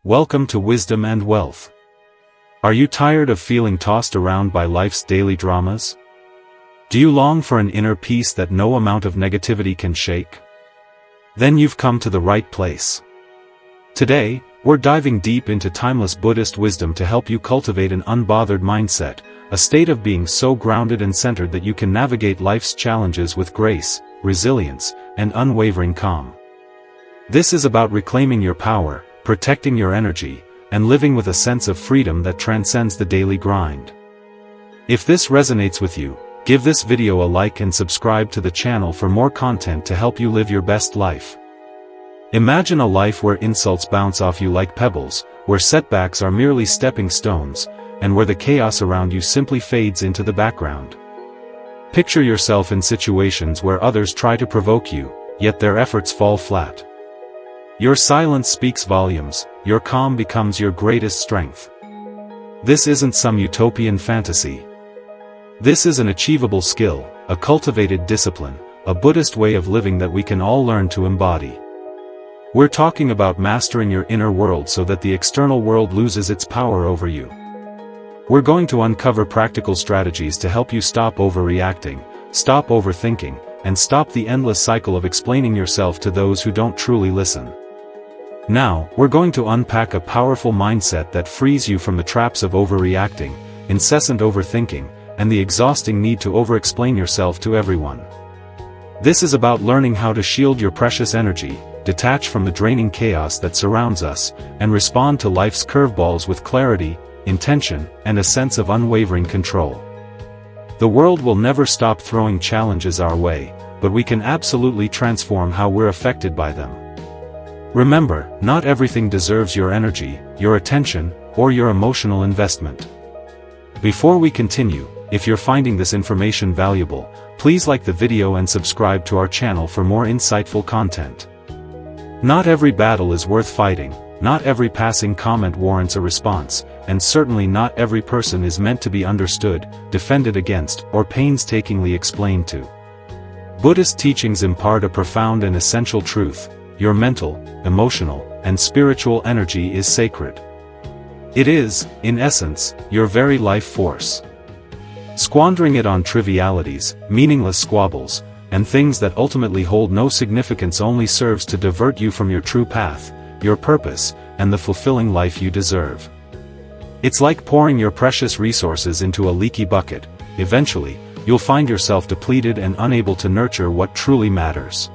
Welcome to Wisdom and Wealth. Are you tired of feeling tossed around by life's daily dramas? Do you long for an inner peace that no amount of negativity can shake? Then you've come to the right place. Today, we're diving deep into timeless Buddhist wisdom to help you cultivate an unbothered mindset, a state of being so grounded and centered that you can navigate life's challenges with grace, resilience, and unwavering calm. This is about reclaiming your power, protecting your energy, and living with a sense of freedom that transcends the daily grind. If this resonates with you, give this video a like and subscribe to the channel for more content to help you live your best life. Imagine a life where insults bounce off you like pebbles, where setbacks are merely stepping stones, and where the chaos around you simply fades into the background. Picture yourself in situations where others try to provoke you, yet their efforts fall flat. Your silence speaks volumes, your calm becomes your greatest strength. This isn't some utopian fantasy. This is an achievable skill, a cultivated discipline, a Buddhist way of living that we can all learn to embody. We're talking about mastering your inner world so that the external world loses its power over you. We're going to uncover practical strategies to help you stop overreacting, stop overthinking, and stop the endless cycle of explaining yourself to those who don't truly listen. Now, we're going to unpack a powerful mindset that frees you from the traps of overreacting, incessant overthinking, and the exhausting need to over-explain yourself to everyone. This is about learning how to shield your precious energy, detach from the draining chaos that surrounds us, and respond to life's curveballs with clarity, intention, and a sense of unwavering control. The world will never stop throwing challenges our way, but we can absolutely transform how we're affected by them. Remember, not everything deserves your energy, your attention, or your emotional investment. Before we continue, if you're finding this information valuable, please like the video and subscribe to our channel for more insightful content. Not every battle is worth fighting, not every passing comment warrants a response, and certainly not every person is meant to be understood, defended against, or painstakingly explained to. Buddhist teachings impart a profound and essential truth: your mental, emotional, and spiritual energy is sacred. It is, in essence, your very life force. Squandering it on trivialities, meaningless squabbles, and things that ultimately hold no significance only serves to divert you from your true path, your purpose, and the fulfilling life you deserve. It's like pouring your precious resources into a leaky bucket. Eventually, you'll find yourself depleted and unable to nurture what truly matters.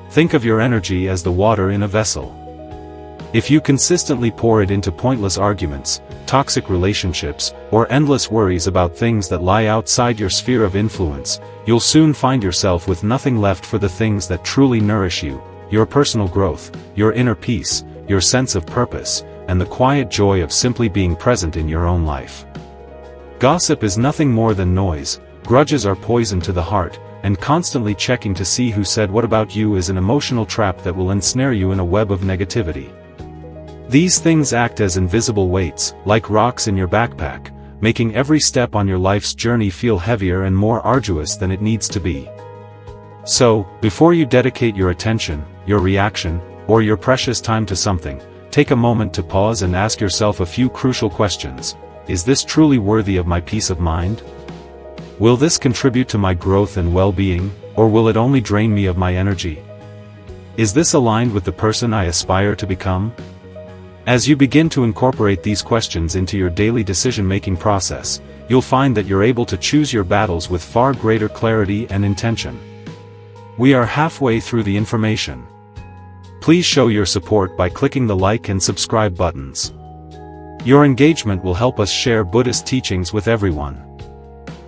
Think of your energy as the water in a vessel. If you consistently pour it into pointless arguments, toxic relationships, or endless worries about things that lie outside your sphere of influence, you'll soon find yourself with nothing left for the things that truly nourish you: your personal growth, your inner peace, your sense of purpose, and the quiet joy of simply being present in your own life. Gossip is nothing more than noise, grudges are poison to the heart, and constantly checking to see who said what about you is an emotional trap that will ensnare you in a web of negativity. These things act as invisible weights, like rocks in your backpack, making every step on your life's journey feel heavier and more arduous than it needs to be. So, before you dedicate your attention, your reaction, or your precious time to something, take a moment to pause and ask yourself a few crucial questions. Is this truly worthy of my peace of mind? Will this contribute to my growth and well-being, or will it only drain me of my energy? Is this aligned with the person I aspire to become? As you begin to incorporate these questions into your daily decision-making process, you'll find that you're able to choose your battles with far greater clarity and intention. We are halfway through the information. Please show your support by clicking the like and subscribe buttons. Your engagement will help us share Buddhist teachings with everyone.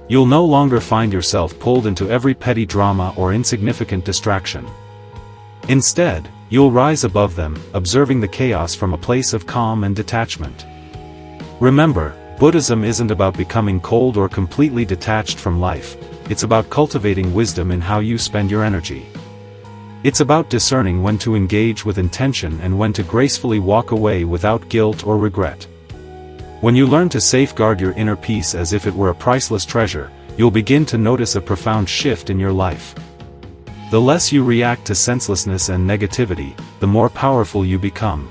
You'll no longer find yourself pulled into every petty drama or insignificant distraction. Instead, you'll rise above them, observing the chaos from a place of calm and detachment. Remember, Buddhism isn't about becoming cold or completely detached from life. It's about cultivating wisdom in how you spend your energy. It's about discerning when to engage with intention and when to gracefully walk away without guilt or regret. When you learn to safeguard your inner peace as if it were a priceless treasure, you'll begin to notice a profound shift in your life. The less you react to senselessness and negativity, the more powerful you become.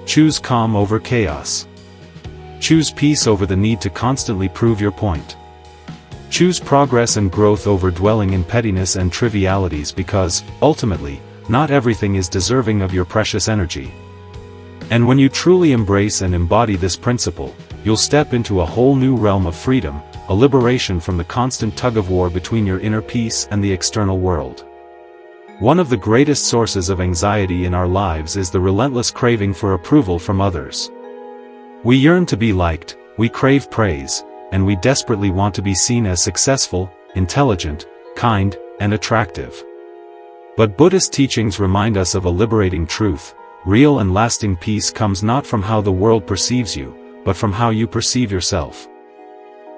Choose calm over chaos. Choose peace over the need to constantly prove your point. Choose progress and growth over dwelling in pettiness and trivialities because, ultimately, not everything is deserving of your precious energy. And when you truly embrace and embody this principle, you'll step into a whole new realm of freedom, a liberation from the constant tug-of-war between your inner peace and the external world. One of the greatest sources of anxiety in our lives is the relentless craving for approval from others. We yearn to be liked, we crave praise, and we desperately want to be seen as successful, intelligent, kind, and attractive. But Buddhist teachings remind us of a liberating truth: real and lasting peace comes not from how the world perceives you, but from how you perceive yourself.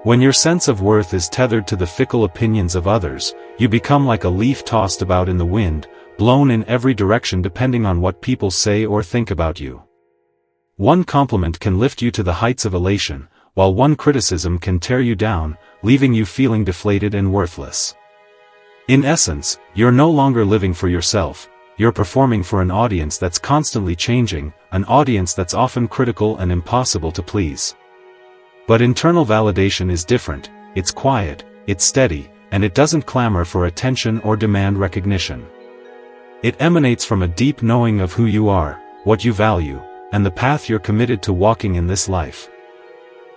When your sense of worth is tethered to the fickle opinions of others, you become like a leaf tossed about in the wind, blown in every direction depending on what people say or think about you. One compliment can lift you to the heights of elation, while one criticism can tear you down, leaving you feeling deflated and worthless. In essence, you're no longer living for yourself, you're performing for an audience that's constantly changing, an audience that's often critical and impossible to please. But internal validation is different, it's quiet, it's steady, and it doesn't clamor for attention or demand recognition. It emanates from a deep knowing of who you are, what you value, and the path you're committed to walking in this life.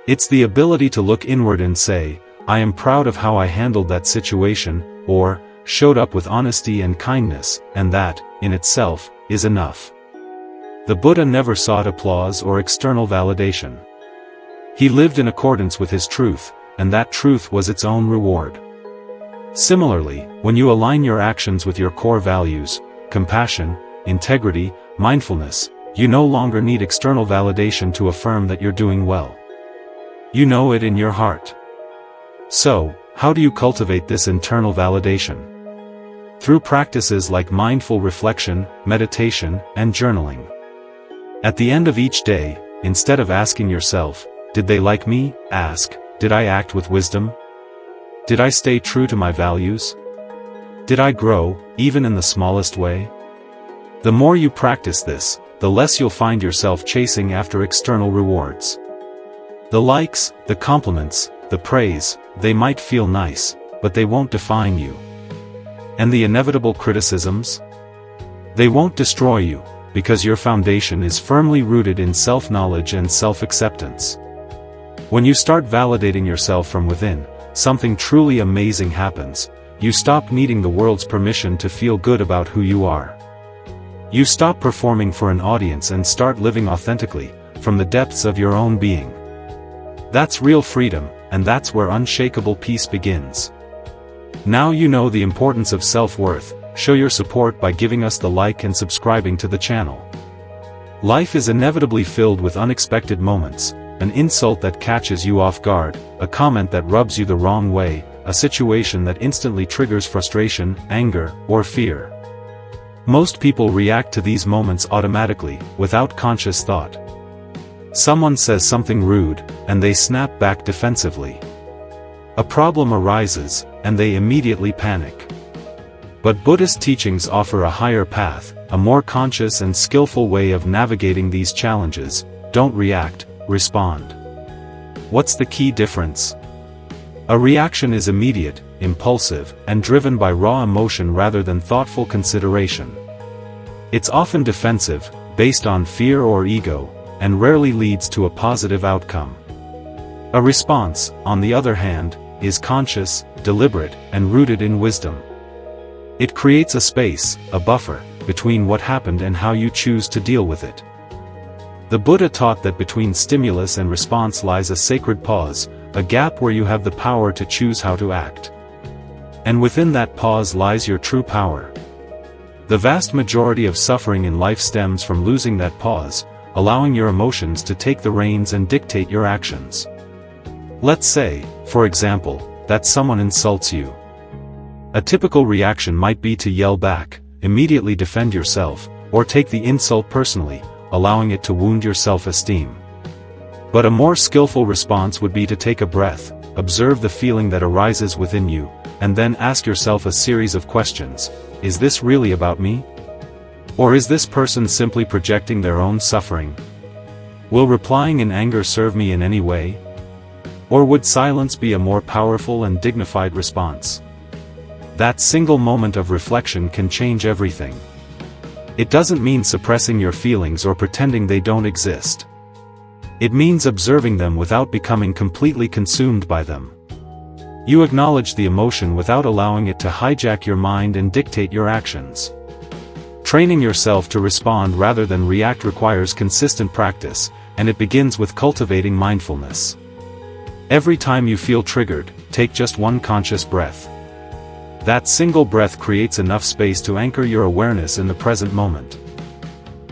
It's the ability to look inward and say, I am proud of how I handled that situation, or, showed up with honesty and kindness, and that, in itself, is enough. The Buddha never sought applause or external validation. He lived in accordance with his truth, and that truth was its own reward. Similarly, when you align your actions with your core values, compassion, integrity, mindfulness, you no longer need external validation to affirm that you're doing well. You know it in your heart. So, how do you cultivate this internal validation? Through practices like mindful reflection, meditation, and journaling. At the end of each day, instead of asking yourself, did they like me? Ask, did I act with wisdom? Did I stay true to my values? Did I grow, even in the smallest way? The more you practice this, the less you'll find yourself chasing after external rewards. The likes, the compliments, the praise, they might feel nice, but they won't define you. And the inevitable criticisms? They won't destroy you, because your foundation is firmly rooted in self-knowledge and self-acceptance. When you start validating yourself from within, something truly amazing happens. You stop needing the world's permission to feel good about who you are. You stop performing for an audience and start living authentically, from the depths of your own being. That's real freedom, and that's where unshakable peace begins. Now you know the importance of self-worth. Show your support by giving us the like and subscribing to the channel. Life is inevitably filled with unexpected moments, an insult that catches you off guard, a comment that rubs you the wrong way, a situation that instantly triggers frustration, anger, or fear. Most people react to these moments automatically, without conscious thought. Someone says something rude, and they snap back defensively. A problem arises, and they immediately panic. But Buddhist teachings offer a higher path, a more conscious and skillful way of navigating these challenges. Don't react, respond. What's the key difference? A reaction is immediate, impulsive, and driven by raw emotion rather than thoughtful consideration. It's often defensive, based on fear or ego, and rarely leads to a positive outcome. A response, on the other hand, is conscious, deliberate, and rooted in wisdom. It creates a space, a buffer, between what happened and how you choose to deal with it. The Buddha taught that between stimulus and response lies a sacred pause, a gap where you have the power to choose how to act. And within that pause lies your true power. The vast majority of suffering in life stems from losing that pause, allowing your emotions to take the reins and dictate your actions. Let's say, for example, that someone insults you. A typical reaction might be to yell back, immediately defend yourself, or take the insult personally, allowing it to wound your self-esteem. But a more skillful response would be to take a breath, observe the feeling that arises within you, and then ask yourself a series of questions. Is this really about me? Or is this person simply projecting their own suffering? Will replying in anger serve me in any way? Or would silence be a more powerful and dignified response? That single moment of reflection can change everything. It doesn't mean suppressing your feelings or pretending they don't exist. It means observing them without becoming completely consumed by them. You acknowledge the emotion without allowing it to hijack your mind and dictate your actions. Training yourself to respond rather than react requires consistent practice, and it begins with cultivating mindfulness. Every time you feel triggered, take just one conscious breath. That single breath creates enough space to anchor your awareness in the present moment.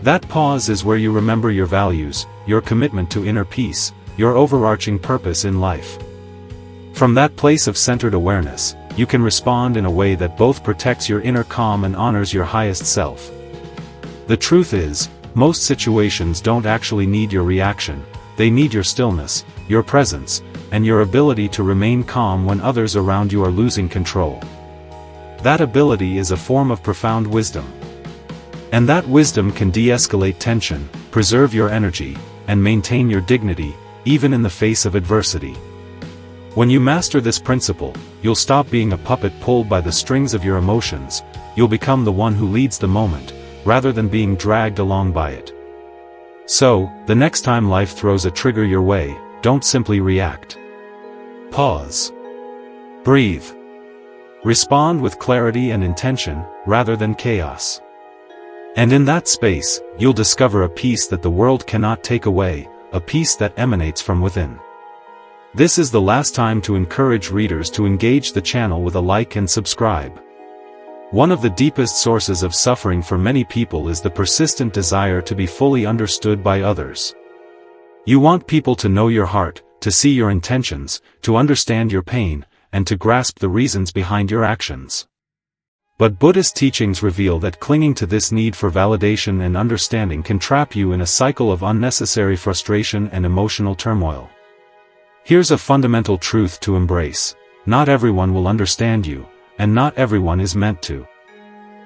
That pause is where you remember your values, your commitment to inner peace, your overarching purpose in life. From that place of centered awareness, you can respond in a way that both protects your inner calm and honors your highest self. The truth is, most situations don't actually need your reaction, they need your stillness, your presence, and your ability to remain calm when others around you are losing control. That ability is a form of profound wisdom. And that wisdom can de-escalate tension, preserve your energy, and maintain your dignity, even in the face of adversity. When you master this principle, you'll stop being a puppet pulled by the strings of your emotions, you'll become the one who leads the moment, rather than being dragged along by it. So, the next time life throws a trigger your way, don't simply react. Pause. Breathe. Respond with clarity and intention, rather than chaos. And in that space, you'll discover a peace that the world cannot take away, a peace that emanates from within. This is the last time to encourage readers to engage the channel with a like and subscribe. One of the deepest sources of suffering for many people is the persistent desire to be fully understood by others. You want people to know your heart, to see your intentions, to understand your pain, and to grasp the reasons behind your actions. But Buddhist teachings reveal that clinging to this need for validation and understanding can trap you in a cycle of unnecessary frustration and emotional turmoil. Here's a fundamental truth to embrace: not everyone will understand you, and not everyone is meant to.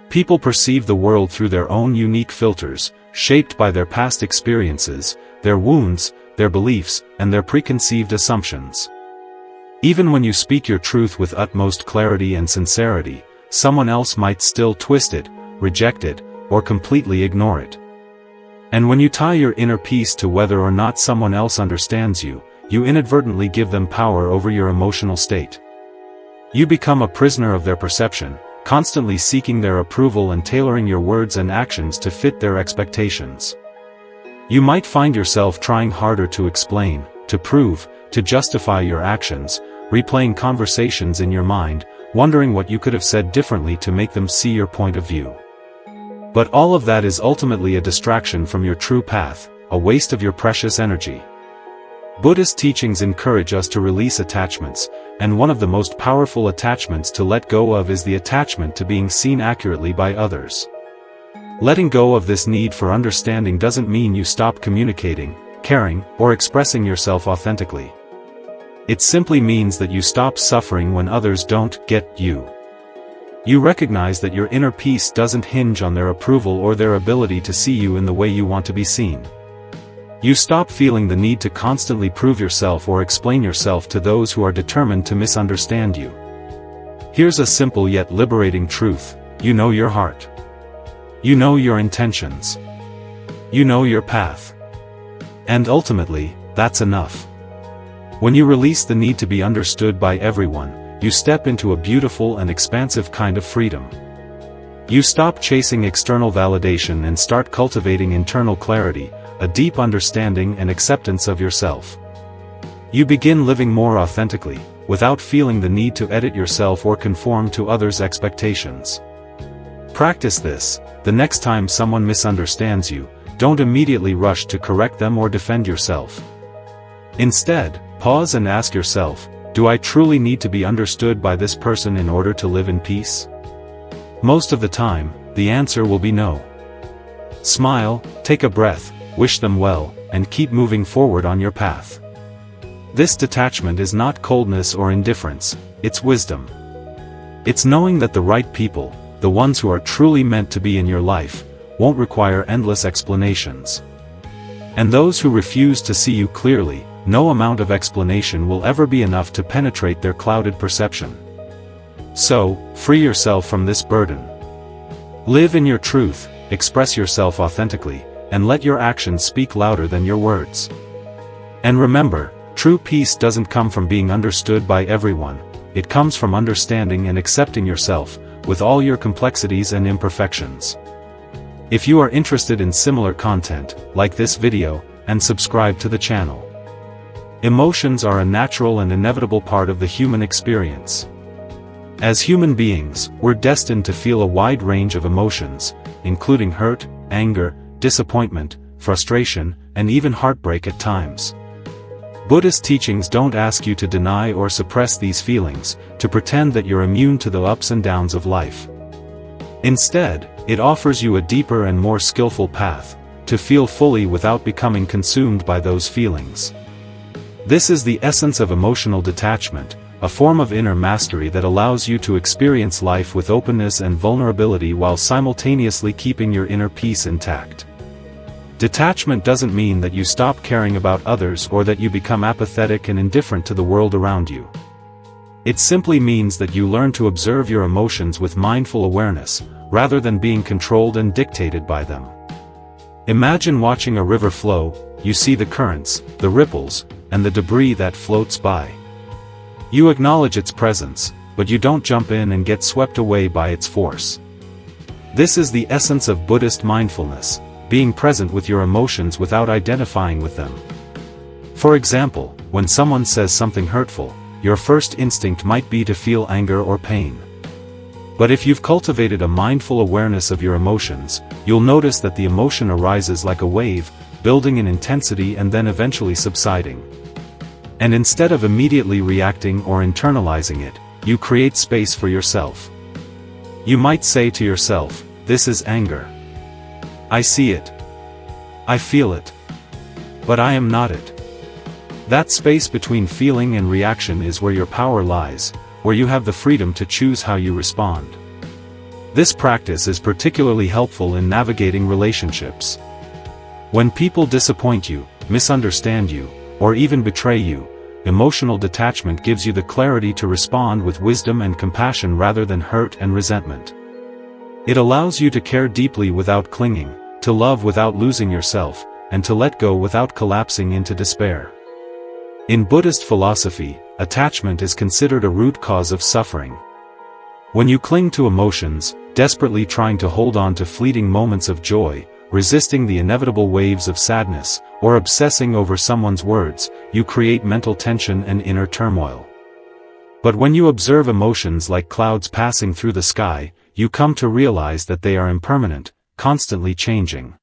People perceive the world through their own unique filters, shaped by their past experiences, their wounds, their beliefs, and their preconceived assumptions. Even when you speak your truth with utmost clarity and sincerity, someone else might still twist it, reject it, or completely ignore it. And when you tie your inner peace to whether or not someone else understands you, you inadvertently give them power over your emotional state. You become a prisoner of their perception, constantly seeking their approval and tailoring your words and actions to fit their expectations. You might find yourself trying harder to explain, to prove, to justify your actions, replaying conversations in your mind, wondering what you could have said differently to make them see your point of view. But all of that is ultimately a distraction from your true path, a waste of your precious energy. Buddhist teachings encourage us to release attachments, and one of the most powerful attachments to let go of is the attachment to being seen accurately by others. Letting go of this need for understanding doesn't mean you stop communicating, caring, or expressing yourself authentically. It simply means that you stop suffering when others don't get you. You recognize that your inner peace doesn't hinge on their approval or their ability to see you in the way you want to be seen. You stop feeling the need to constantly prove yourself or explain yourself to those who are determined to misunderstand you. Here's a simple yet liberating truth: you know your heart. You know your intentions. You know your path. And ultimately, that's enough. When you release the need to be understood by everyone, you step into a beautiful and expansive kind of freedom. You stop chasing external validation and start cultivating internal clarity, a deep understanding and acceptance of yourself. You begin living more authentically, without feeling the need to edit yourself or conform to others' expectations. Practice this. The next time someone misunderstands you, don't immediately rush to correct them or defend yourself. Instead, pause and ask yourself, do I truly need to be understood by this person in order to live in peace? Most of the time, the answer will be no. Smile, take a breath, wish them well, and keep moving forward on your path. This detachment is not coldness or indifference, it's wisdom. It's knowing that the right people, the ones who are truly meant to be in your life, won't require endless explanations. And those who refuse to see you clearly, no amount of explanation will ever be enough to penetrate their clouded perception. So, free yourself from this burden. Live in your truth, express yourself authentically, and let your actions speak louder than your words. And remember, true peace doesn't come from being understood by everyone, it comes from understanding and accepting yourself, with all your complexities and imperfections. If you are interested in similar content, like this video, and subscribe to the channel. Emotions are a natural and inevitable part of the human experience. As human beings, we're destined to feel a wide range of emotions, including hurt, anger, disappointment, frustration, and even heartbreak at times. Buddhist teachings don't ask you to deny or suppress these feelings, to pretend that you're immune to the ups and downs of life. Instead, it offers you a deeper and more skillful path, to feel fully without becoming consumed by those feelings. This is the essence of emotional detachment, a form of inner mastery that allows you to experience life with openness and vulnerability while simultaneously keeping your inner peace intact. Detachment doesn't mean that you stop caring about others or that you become apathetic and indifferent to the world around you. It simply means that you learn to observe your emotions with mindful awareness, rather than being controlled and dictated by them. Imagine watching a river flow, you see the currents, the ripples, and the debris that floats by. You acknowledge its presence, but you don't jump in and get swept away by its force. This is the essence of Buddhist mindfulness, being present with your emotions without identifying with them. For example, when someone says something hurtful, your first instinct might be to feel anger or pain. But if you've cultivated a mindful awareness of your emotions, you'll notice that the emotion arises like a wave, building in intensity and then eventually subsiding. And instead of immediately reacting or internalizing it, you create space for yourself. You might say to yourself, "This is anger. I see it. I feel it. But I am not it." That space between feeling and reaction is where your power lies, where you have the freedom to choose how you respond. This practice is particularly helpful in navigating relationships. When people disappoint you, misunderstand you, or even betray you, emotional detachment gives you the clarity to respond with wisdom and compassion rather than hurt and resentment. It allows you to care deeply without clinging, to love without losing yourself, and to let go without collapsing into despair. In Buddhist philosophy, attachment is considered a root cause of suffering. When you cling to emotions, desperately trying to hold on to fleeting moments of joy, resisting the inevitable waves of sadness, or obsessing over someone's words, you create mental tension and inner turmoil. But when you observe emotions like clouds passing through the sky, you come to realize that they are impermanent, constantly changing.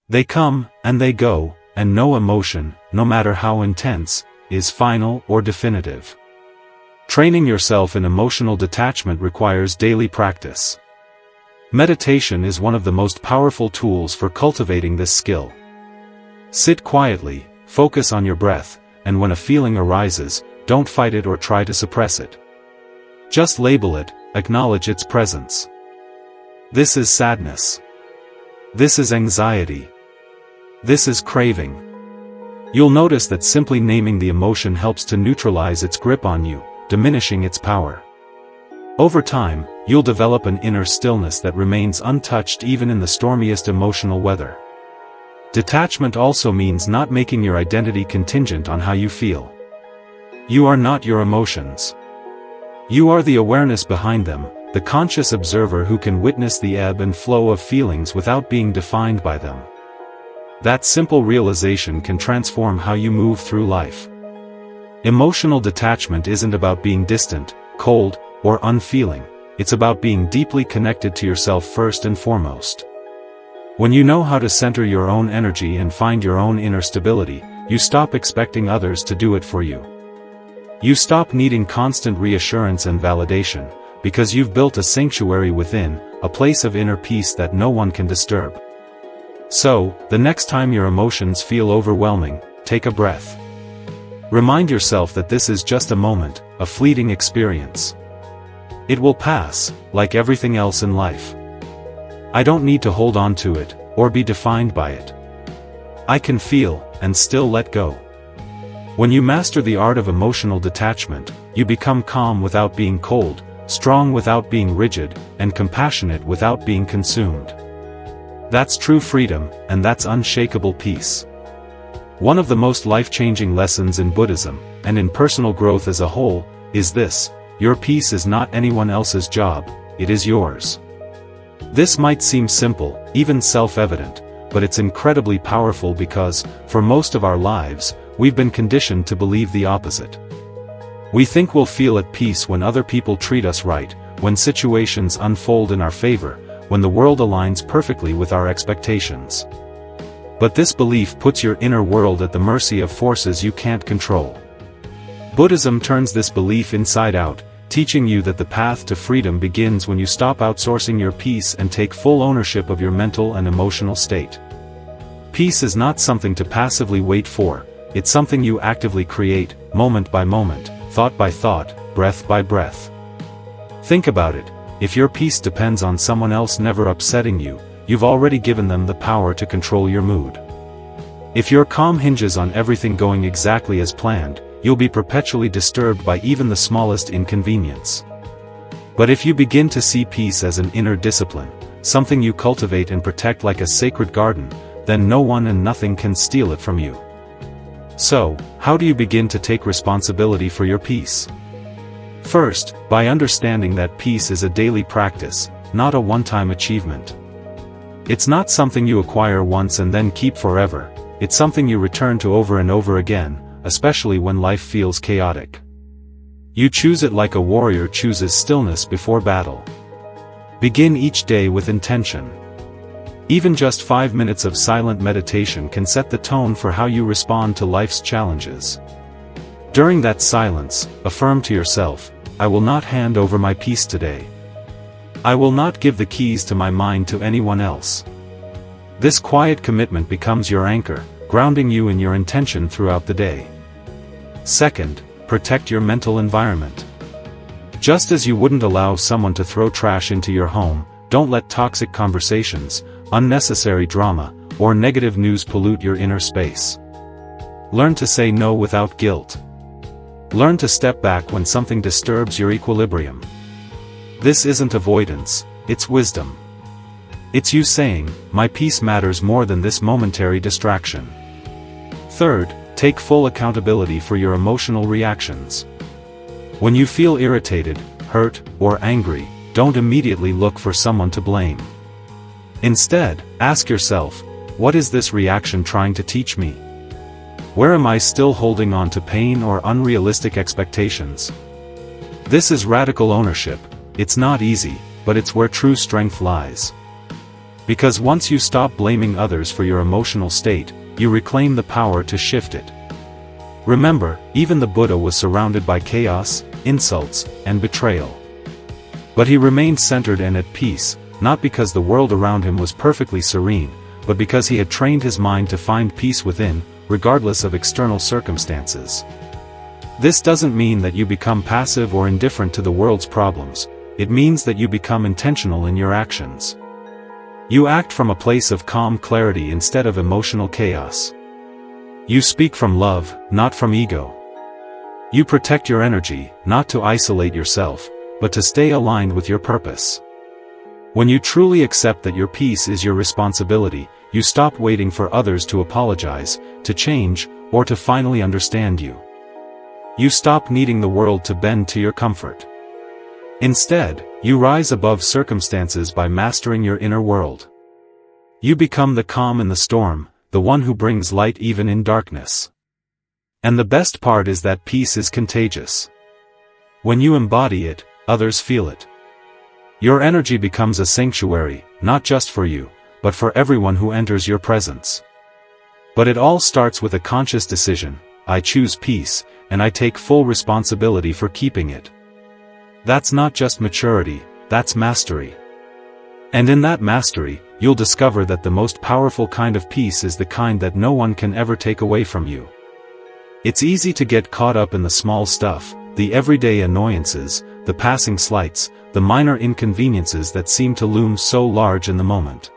They come, and they go, and no emotion, no matter how intense, is final or definitive. Training yourself in emotional detachment requires daily practice. Meditation is one of the most powerful tools for cultivating this skill. Sit quietly, focus on your breath, and when a feeling arises, don't fight it or try to suppress it. Just label it, acknowledge its presence. This is sadness. This is anxiety. This is craving. You'll notice that simply naming the emotion helps to neutralize its grip on you, diminishing its power. Over time, you'll develop an inner stillness that remains untouched even in the stormiest emotional weather. Detachment also means not making your identity contingent on how you feel. You are not your emotions. You are the awareness behind them, the conscious observer who can witness the ebb and flow of feelings without being defined by them. That simple realization can transform how you move through life. Emotional detachment isn't about being distant, cold, or unfeeling, it's about being deeply connected to yourself first and foremost. When you know how to center your own energy and find your own inner stability, you stop expecting others to do it for you. You stop needing constant reassurance and validation, because you've built a sanctuary within, a place of inner peace that no one can disturb. So, the next time your emotions feel overwhelming, take a breath. Remind yourself that this is just a moment, a fleeting experience. It will pass, like everything else in life. I don't need to hold on to it, or be defined by it. I can feel, and still let go. When you master the art of emotional detachment, you become calm without being cold, strong without being rigid, and compassionate without being consumed. That's true freedom, and that's unshakable peace. One of the most life-changing lessons in Buddhism, and in personal growth as a whole, is this: your peace is not anyone else's job, it is yours. This might seem simple, even self-evident, but it's incredibly powerful because, for most of our lives, we've been conditioned to believe the opposite. We think we'll feel at peace when other people treat us right, when situations unfold in our favor, when the world aligns perfectly with our expectations. But this belief puts your inner world at the mercy of forces you can't control. Buddhism turns this belief inside out, teaching you that the path to freedom begins when you stop outsourcing your peace and take full ownership of your mental and emotional state. Peace is not something to passively wait for, it's something you actively create, moment by moment, thought by thought, breath by breath. Think about it: if your peace depends on someone else never upsetting you, you've already given them the power to control your mood. If your calm hinges on everything going exactly as planned, you'll be perpetually disturbed by even the smallest inconvenience. But if you begin to see peace as an inner discipline, something you cultivate and protect like a sacred garden, then no one and nothing can steal it from you. So, how do you begin to take responsibility for your peace? First, by understanding that peace is a daily practice, not a one-time achievement. It's not something you acquire once and then keep forever, it's something you return to over and over again, especially when life feels chaotic. You choose it like a warrior chooses stillness before battle. Begin each day with intention. Even just 5 minutes of silent meditation can set the tone for how you respond to life's challenges. During that silence, affirm to yourself, I will not hand over my peace today. I will not give the keys to my mind to anyone else. This quiet commitment becomes your anchor, grounding you in your intention throughout the day. Second, protect your mental environment. Just as you wouldn't allow someone to throw trash into your home, don't let toxic conversations, unnecessary drama, or negative news pollute your inner space. Learn to say no without guilt. Learn to step back when something disturbs your equilibrium. This isn't avoidance, it's wisdom. It's you saying, my peace matters more than this momentary distraction. Third, take full accountability for your emotional reactions. When you feel irritated, hurt, or angry, don't immediately look for someone to blame. Instead, ask yourself, what is this reaction trying to teach me? Where am I still holding on to pain or unrealistic expectations? This is radical ownership. It's not easy, but it's where true strength lies. Because once you stop blaming others for your emotional state, you reclaim the power to shift it. Remember, even the Buddha was surrounded by chaos, insults, and betrayal. But he remained centered and at peace, not because the world around him was perfectly serene, but because he had trained his mind to find peace within, regardless of external circumstances. This doesn't mean that you become passive or indifferent to the world's problems, it means that you become intentional in your actions. You act from a place of calm clarity instead of emotional chaos. You speak from love, not from ego. You protect your energy, not to isolate yourself, but to stay aligned with your purpose. When you truly accept that your peace is your responsibility, you stop waiting for others to apologize, to change, or to finally understand you. You stop needing the world to bend to your comfort. Instead, you rise above circumstances by mastering your inner world. You become the calm in the storm, the one who brings light even in darkness. And the best part is that peace is contagious. When you embody it, others feel it. Your energy becomes a sanctuary, not just for you, but for everyone who enters your presence. But it all starts with a conscious decision: I choose peace, and I take full responsibility for keeping it. That's not just maturity, that's mastery. And in that mastery, you'll discover that the most powerful kind of peace is the kind that no one can ever take away from you. It's easy to get caught up in the small stuff, the everyday annoyances, the passing slights, the minor inconveniences that seem to loom so large in the moment.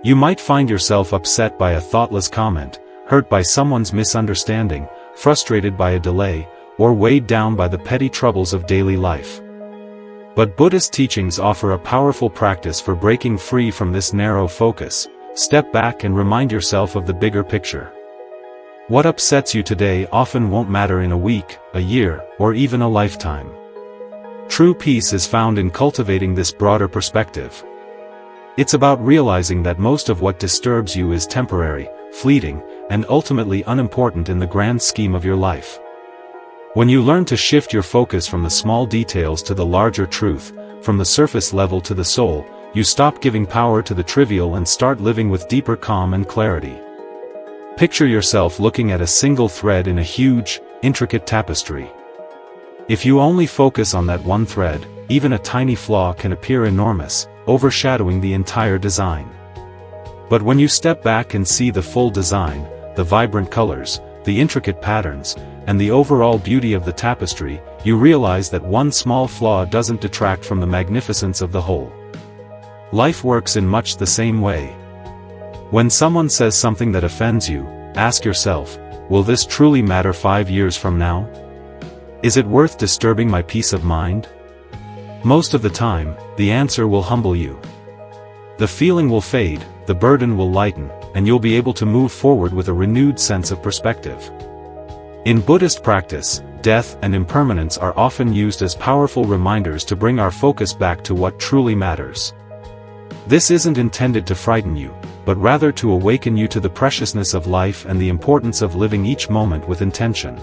You might find yourself upset by a thoughtless comment, hurt by someone's misunderstanding, frustrated by a delay, or weighed down by the petty troubles of daily life. But Buddhist teachings offer a powerful practice for breaking free from this narrow focus. Step back and remind yourself of the bigger picture. What upsets you today often won't matter in a week, a year, or even a lifetime. True peace is found in cultivating this broader perspective. It's about realizing that most of what disturbs you is temporary, fleeting, and ultimately unimportant in the grand scheme of your life. When you learn to shift your focus from the small details to the larger truth, from the surface level to the soul, you stop giving power to the trivial and start living with deeper calm and clarity. Picture yourself looking at a single thread in a huge, intricate tapestry. If you only focus on that one thread, even a tiny flaw can appear enormous, overshadowing the entire design. But when you step back and see the full design, the vibrant colors, the intricate patterns, and the overall beauty of the tapestry, you realize that one small flaw doesn't detract from the magnificence of the whole. Life works in much the same way. When someone says something that offends you, ask yourself, will this truly matter 5 years from now? Is it worth disturbing my peace of mind? Most of the time, the answer will humble you. The feeling will fade, the burden will lighten, and you'll be able to move forward with a renewed sense of perspective. In Buddhist practice, death and impermanence are often used as powerful reminders to bring our focus back to what truly matters. This isn't intended to frighten you, but rather to awaken you to the preciousness of life and the importance of living each moment with intention.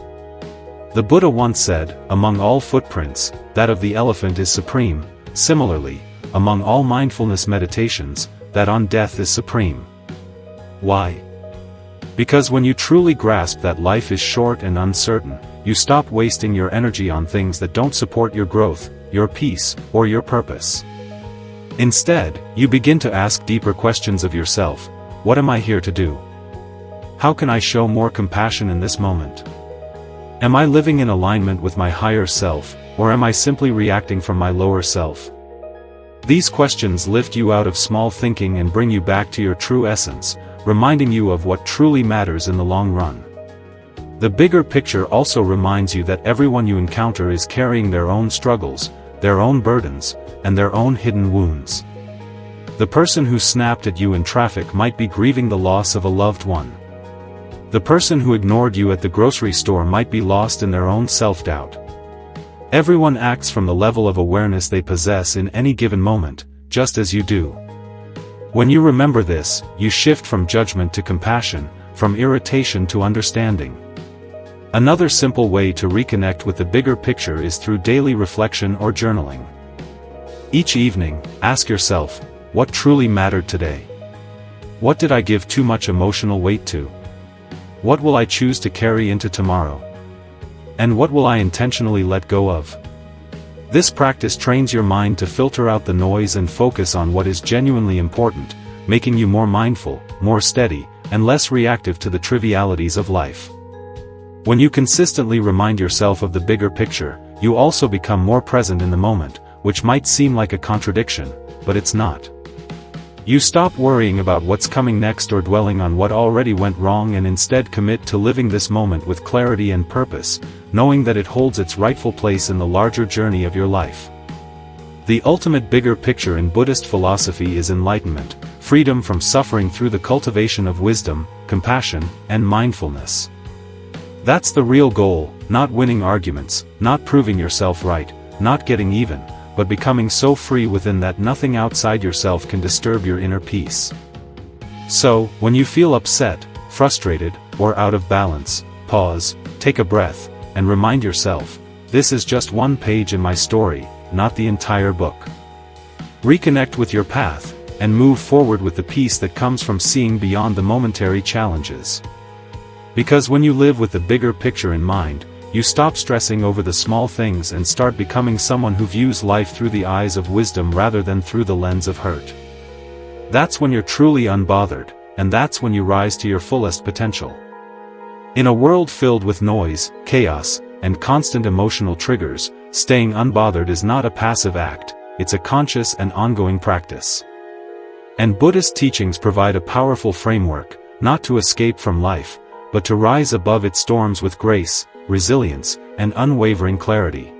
The Buddha once said, "Among all footprints, that of the elephant is supreme." Similarly, among all mindfulness meditations, that on death is supreme. Why? Because when you truly grasp that life is short and uncertain, you stop wasting your energy on things that don't support your growth, your peace, or your purpose. Instead, you begin to ask deeper questions of yourself. What am I here to do? How can I show more compassion in this moment? Am I living in alignment with my higher self, or am I simply reacting from my lower self? These questions lift you out of small thinking and bring you back to your true essence, reminding you of what truly matters in the long run. The bigger picture also reminds you that everyone you encounter is carrying their own struggles, their own burdens, and their own hidden wounds. The person who snapped at you in traffic might be grieving the loss of a loved one. The person who ignored you at the grocery store might be lost in their own self-doubt. Everyone acts from the level of awareness they possess in any given moment, just as you do. When you remember this, you shift from judgment to compassion, from irritation to understanding. Another simple way to reconnect with the bigger picture is through daily reflection or journaling. Each evening, ask yourself, what truly mattered today? What did I give too much emotional weight to? What will I choose to carry into tomorrow? And what will I intentionally let go of? This practice trains your mind to filter out the noise and focus on what is genuinely important, making you more mindful, more steady, and less reactive to the trivialities of life. When you consistently remind yourself of the bigger picture, you also become more present in the moment, which might seem like a contradiction, but it's not. You stop worrying about what's coming next or dwelling on what already went wrong and instead commit to living this moment with clarity and purpose, knowing that it holds its rightful place in the larger journey of your life. The ultimate bigger picture in Buddhist philosophy is enlightenment, freedom from suffering through the cultivation of wisdom, compassion, and mindfulness. That's the real goal, not winning arguments, not proving yourself right, not getting even, but becoming so free within that nothing outside yourself can disturb your inner peace. So, when you feel upset, frustrated, or out of balance, pause, take a breath, and remind yourself, this is just one page in my story, not the entire book. Reconnect with your path, and move forward with the peace that comes from seeing beyond the momentary challenges. Because when you live with the bigger picture in mind, you stop stressing over the small things and start becoming someone who views life through the eyes of wisdom rather than through the lens of hurt. That's when you're truly unbothered, and that's when you rise to your fullest potential. In a world filled with noise, chaos, and constant emotional triggers, staying unbothered is not a passive act, it's a conscious and ongoing practice. And Buddhist teachings provide a powerful framework, not to escape from life, but to rise above its storms with grace, resilience, and unwavering clarity.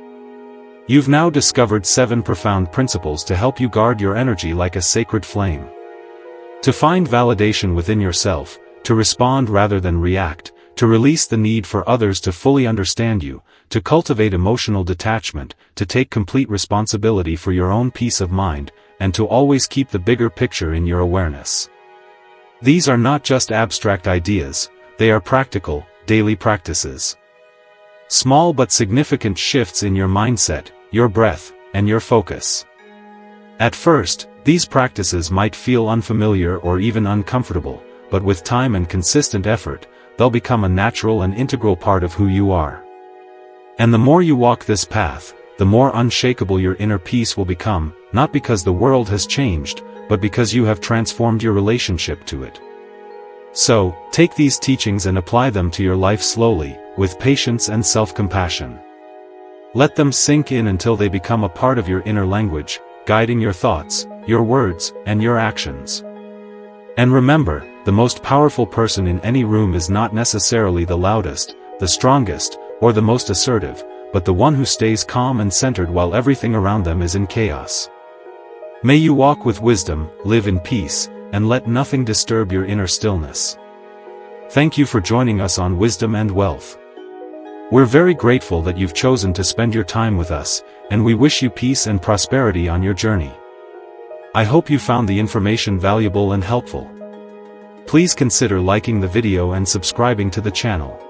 You've now discovered 7 profound principles to help you guard your energy like a sacred flame. To find validation within yourself, to respond rather than react, to release the need for others to fully understand you, to cultivate emotional detachment, to take complete responsibility for your own peace of mind, and to always keep the bigger picture in your awareness. These are not just abstract ideas, they are practical, daily practices. Small but significant shifts in your mindset, your breath, and your focus. At first, these practices might feel unfamiliar or even uncomfortable, but with time and consistent effort, they'll become a natural and integral part of who you are. And the more you walk this path, the more unshakable your inner peace will become, not because the world has changed, but because you have transformed your relationship to it. So, take these teachings and apply them to your life slowly, with patience and self-compassion. Let them sink in until they become a part of your inner language, guiding your thoughts, your words, and your actions. And remember, the most powerful person in any room is not necessarily the loudest, the strongest, or the most assertive, but the one who stays calm and centered while everything around them is in chaos. May you walk with wisdom, live in peace, and let nothing disturb your inner stillness. Thank you for joining us on Wisdom and Wealth. We're very grateful that you've chosen to spend your time with us, and we wish you peace and prosperity on your journey. I hope you found the information valuable and helpful. Please consider liking the video and subscribing to the channel.